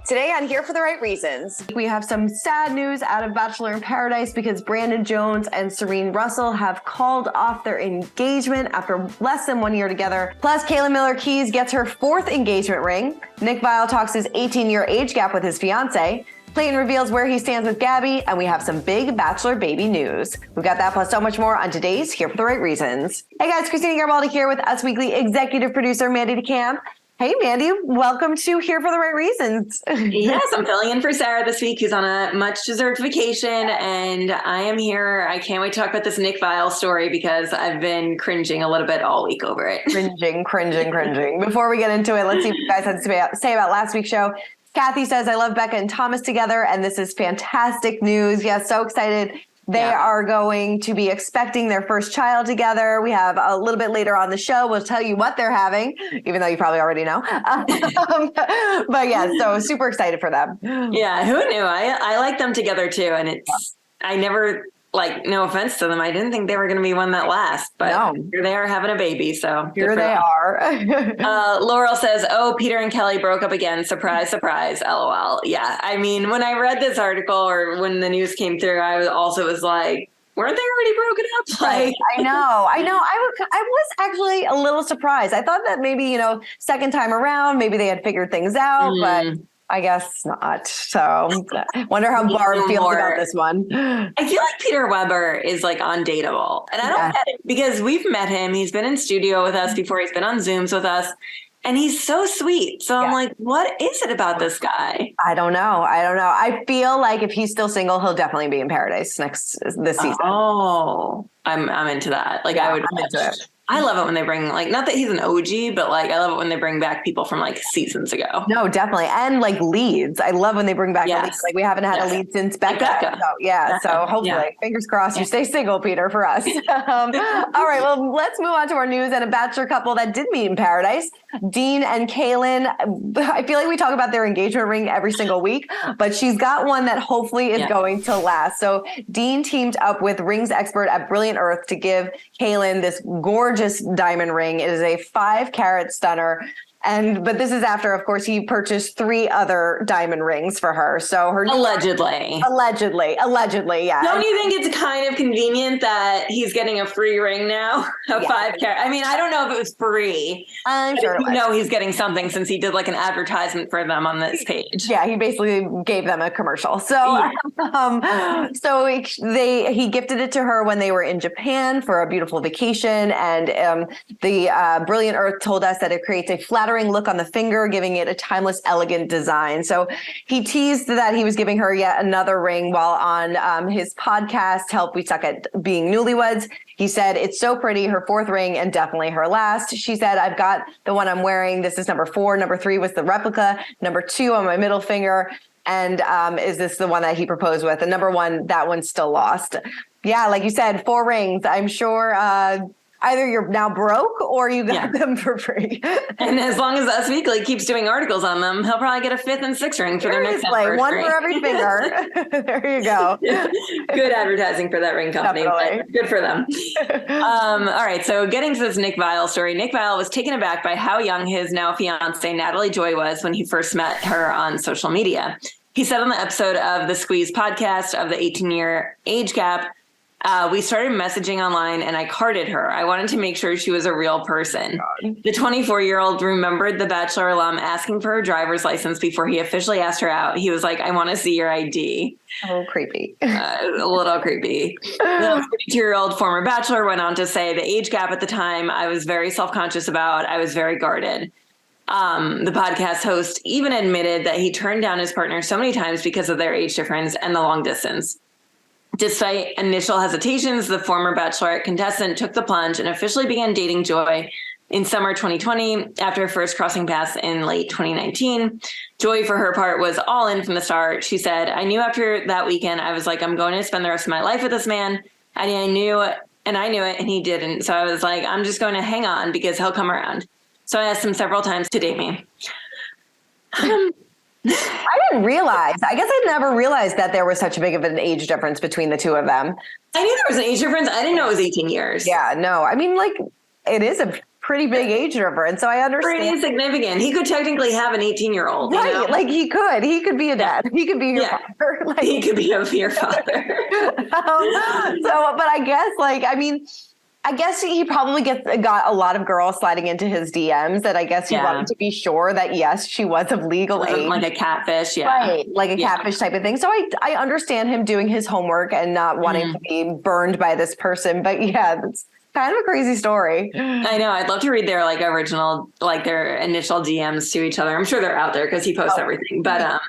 Today on Here for the Right Reasons, we have some sad news out of Bachelor in Paradise because Brandon Jones and Serene Russell have called off their engagement after less than 1 year together. Plus, Kailyn Miller-Keyes gets her 4th engagement ring. Nick Viall talks his 18-year age gap with his fiance. Clayton reveals where he stands with Gabby, and we have some big Bachelor baby news. We've got that plus so much more on today's Here for the Right Reasons. Hey guys, Christina Garibaldi here with Us Weekly executive producer Mandy DeCamp. Hey, Mandy, welcome to Here for the Right Reasons. Yes, I'm filling in for Sarah this week, who's on a much-deserved vacation, and I am here. I can't wait to talk about this Nick Viall story because I've been cringing a little bit all week over it. Cringing. Before we get into it, let's see what you guys had to say about last week's show. Kathy says, I love Becca and Thomas together, and this is fantastic news. Yes, so excited. They are going to be expecting their first child together. We have a little bit later on the show. We'll tell you what they're having, even though you probably already know. But yeah, so super excited for them. Yeah, who knew? I like them together too. And I never, no offense to them, I didn't think they were going to be one that lasts. But here they are having a baby. So here they are. Laurel says, oh, Peter and Kelly broke up again. Surprise, surprise. LOL. Yeah. I mean, when I read this article or when the news came through, I was like, weren't they already broken up? Right. I know. I was actually a little surprised. I thought that maybe, second time around, maybe they had figured things out, but I guess not. So wonder how Barb feels about this one. I feel like Peter Weber is undateable. And I don't get it because we've met him. He's been in studio with us before. He's been on Zooms with us. And he's so sweet. So I'm like, what is it about this guy? I don't know. I feel like if he's still single, he'll definitely be in Paradise this season. Oh, I'm into that. I'm into it. I love it when they bring not that he's an OG, but I love it when they bring back people from seasons ago. No, definitely. And leads. I love when they bring back leads. We haven't had a lead since Becca. So hopefully, fingers crossed, you stay single, Peter, for us. All right, well, let's move on to our news and a Bachelor couple that did meet in Paradise. Dean and Kailyn. I feel like we talk about their engagement ring every single week, but she's got one that hopefully is going to last. So Dean teamed up with rings expert at Brilliant Earth to give Kailyn this gorgeous diamond ring. It is a 5-carat stunner. But this is after, of course, he purchased 3 other diamond rings for her. So her allegedly, yeah. Don't you think it's kind of convenient that he's getting a free ring now? 5-carat. I mean, I don't know if it was free. I'm sure. He's getting something since he did an advertisement for them on this page. Yeah, he basically gave them a commercial. So, he gifted it to her when they were in Japan for a beautiful vacation, and the Brilliant Earth told us that it creates a flattering look on the finger, giving it a timeless, elegant design. So he teased that he was giving her yet another ring while on his podcast, Help We Suck at Being Newlyweds. He said, it's so pretty, her 4th ring and definitely her last. She said, I've got the one I'm wearing. This is number 4. Number 3 was the replica. Number 2 on my middle finger. And is this the one that he proposed with? And number 1, that one's still lost. Yeah, like you said, 4 rings. I'm sure either you're now broke or you got them for free. And as long as Us Weekly keeps doing articles on them, he'll probably get a 5th and 6th ring for their next anniversary. One for every finger. There you go. Good advertising for that ring company. Good for them. All right. So getting to this Nick Viall story, Nick Viall was taken aback by how young his now fiance, Natalie Joy, was when he first met her on social media. He said on the episode of the Squeeze podcast of the 18-year age gap, we started messaging online and I carded her. I wanted to make sure she was a real person. The 24-year-old remembered the Bachelor alum asking for her driver's license before he officially asked her out. He was like, I want to see your ID. A little creepy. A little creepy. The 42-year-old former Bachelor went on to say the age gap at the time I was very self-conscious about. I was very guarded. The podcast host even admitted that he turned down his partner so many times because of their age difference and the long distance. Despite initial hesitations, the former Bachelorette contestant took the plunge and officially began dating Joy in summer 2020 after first crossing paths in late 2019. Joy, for her part, was all in from the start. She said, I knew after that weekend, I was like, I'm going to spend the rest of my life with this man. And I knew it, and he didn't. So I was like, I'm just going to hang on because he'll come around. So I asked him several times to date me. I didn't realize. I guess I never realized that there was such a big of an age difference between the two of them. I knew there was an age difference. I didn't know it was 18 years. Yeah, no. I mean, it is a pretty big age difference. So I understand. Pretty significant. He could technically have an 18-year-old. Right. You know? Like he could be a dad. He could be your father. Like, he could be your father. But I guess I guess he probably got a lot of girls sliding into his DMs that I guess he wanted to be sure that, yes, she was of legal age. Like a catfish, Right, like a catfish type of thing. So I understand him doing his homework and not wanting to be burned by this person. But yeah, it's kind of a crazy story. I know. I'd love to read their original, their initial DMs to each other. I'm sure they're out there because he posts everything. But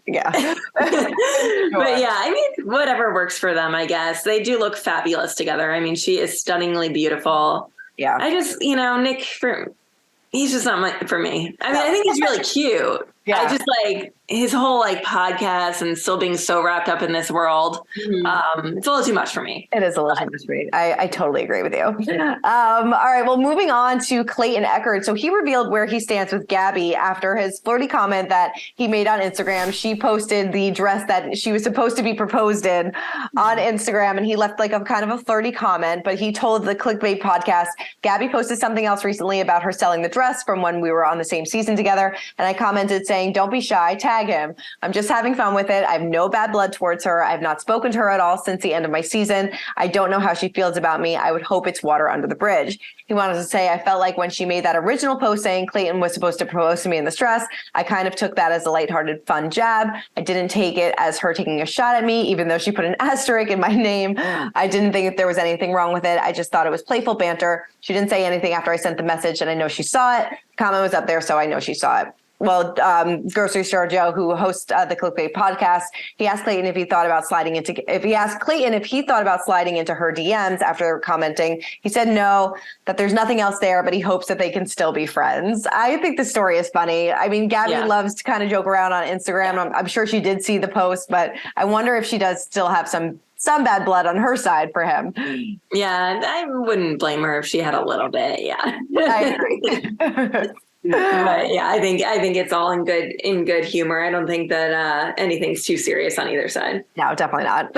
yeah. But yeah, I mean, whatever works for them, I guess. They do look fabulous together. I mean, she is stunningly beautiful. Yeah. I just, Nick, he's just not for me. I mean, I think he's really cute. Yeah. I just his whole podcast and still being so wrapped up in this world. Mm-hmm. It's a little too much for me. It is a little too much for me. I totally agree with you. All right. Well, moving on to Clayton Echard. So he revealed where he stands with Gabby after his flirty comment that he made on Instagram. She posted the dress that she was supposed to be proposed in on Instagram, and he left a kind of a flirty comment, but he told the Clickbait podcast, Gabby posted something else recently about her selling the dress from when we were on the same season together. And I commented saying, don't be shy, tag him. I'm just having fun with it. I have no bad blood towards her. I've not spoken to her at all since the end of my season. I don't know how she feels about me. I would hope it's water under the bridge. He wanted to say, I felt like when she made that original post saying Clayton was supposed to propose to me in this dress, I kind of took that as a lighthearted, fun jab. I didn't take it as her taking a shot at me, even though she put an asterisk in my name. I didn't think that there was anything wrong with it. I just thought it was playful banter. She didn't say anything after I sent the message, and I know she saw it. The comment was up there, so I know she saw it. Well, Grocery Store Joe, who hosts the Clickbait podcast, he asked Clayton if he thought about sliding into her DMs after commenting. He said no, that there's nothing else there, but he hopes that they can still be friends. I think the story is funny. I mean, Gabby loves to kind of joke around on Instagram. I'm sure she did see the post, but I wonder if she does still have some bad blood on her side for him. Yeah, I wouldn't blame her if she had a little bit. Yeah, I agree. But yeah, I think it's all in good humor. I don't think that anything's too serious on either side. No, definitely not.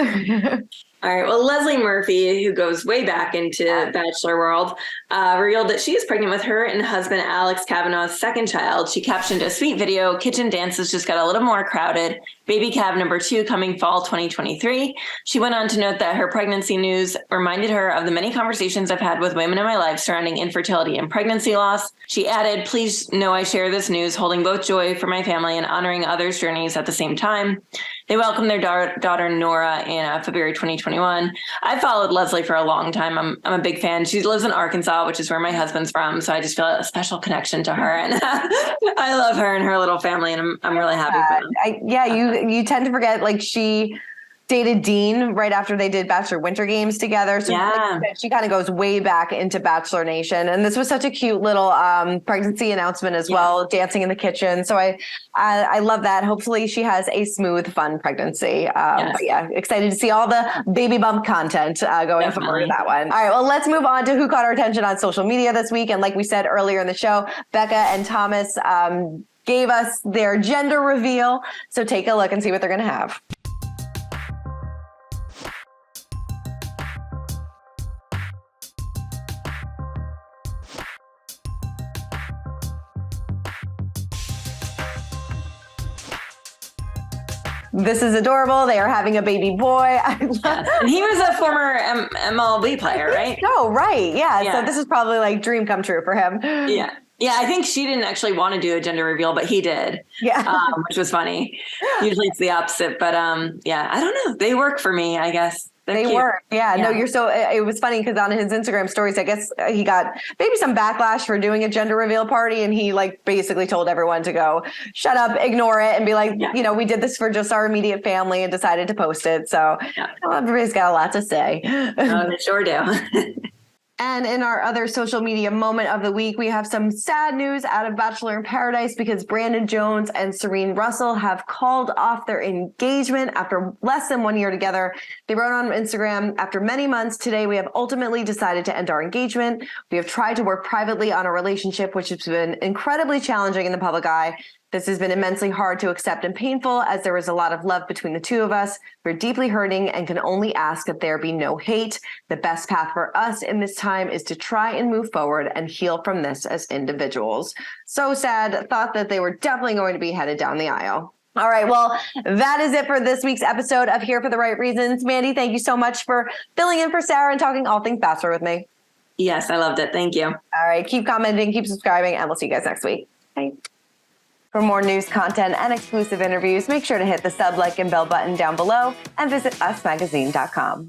All right. Well, Leslie Murphy, who goes way back into Bachelor world, revealed that she is pregnant with her and husband Alex Kavanaugh's second child. She captioned a sweet video. Kitchen dances just got a little more crowded. Baby Cav number 2 coming fall 2023. She went on to note that her pregnancy news reminded her of the many conversations I've had with women in my life surrounding infertility and pregnancy loss. She added, please know I share this news, holding both joy for my family and honoring others' journeys at the same time. They welcomed their daughter Nora in February 2021. I followed Leslie for a long time. I'm a big fan. She lives in Arkansas, which is where my husband's from. So I just feel a special connection to her. And I love her and her little family. And I'm really happy for them. You tend to forget, she dated Dean right after they did Bachelor Winter Games together. So she kind of goes way back into Bachelor Nation. And this was such a cute little pregnancy announcement as well, dancing in the kitchen. So I love that. Hopefully she has a smooth, fun pregnancy. But yeah, excited to see all the baby bump content going forward with that one. All right, well, let's move on to who caught our attention on social media this week. And like we said earlier in the show, Becca and Thomas gave us their gender reveal. So take a look and see what they're going to have. This is adorable. They are having a baby boy. And he was a former MLB player, right? Oh, right. Yeah. So this is probably dream come true for him. Yeah. Yeah, I think she didn't actually want to do a gender reveal, but he did. Yeah. Which was funny. Usually it's the opposite. But I don't know. They work for me, I guess. They were. Yeah. No, it was funny because on his Instagram stories, I guess he got maybe some backlash for doing a gender reveal party. And he basically told everyone to go, shut up, ignore it, and be we did this for just our immediate family and decided to post it. So everybody's got a lot to say. Oh, they sure do. And in our other social media moment of the week, we have some sad news out of Bachelor in Paradise because Brandon Jones and Serene Russell have called off their engagement after less than 1 year together. They wrote on Instagram, after many months, today we have ultimately decided to end our engagement. We have tried to work privately on our relationship, which has been incredibly challenging in the public eye. This has been immensely hard to accept and painful, as there is a lot of love between the two of us. We're deeply hurting and can only ask that there be no hate. The best path for us in this time is to try and move forward and heal from this as individuals. So sad. Thought that they were definitely going to be headed down the aisle. All right. Well, that is it for this week's episode of Here for the Right Reasons. Mandy, thank you so much for filling in for Sarah and talking all things Bachelor with me. Yes, I loved it. Thank you. All right. Keep commenting, keep subscribing, and we'll see you guys next week. Bye. For more news, content, and exclusive interviews, make sure to hit the sub, like, and bell button down below and visit usmagazine.com.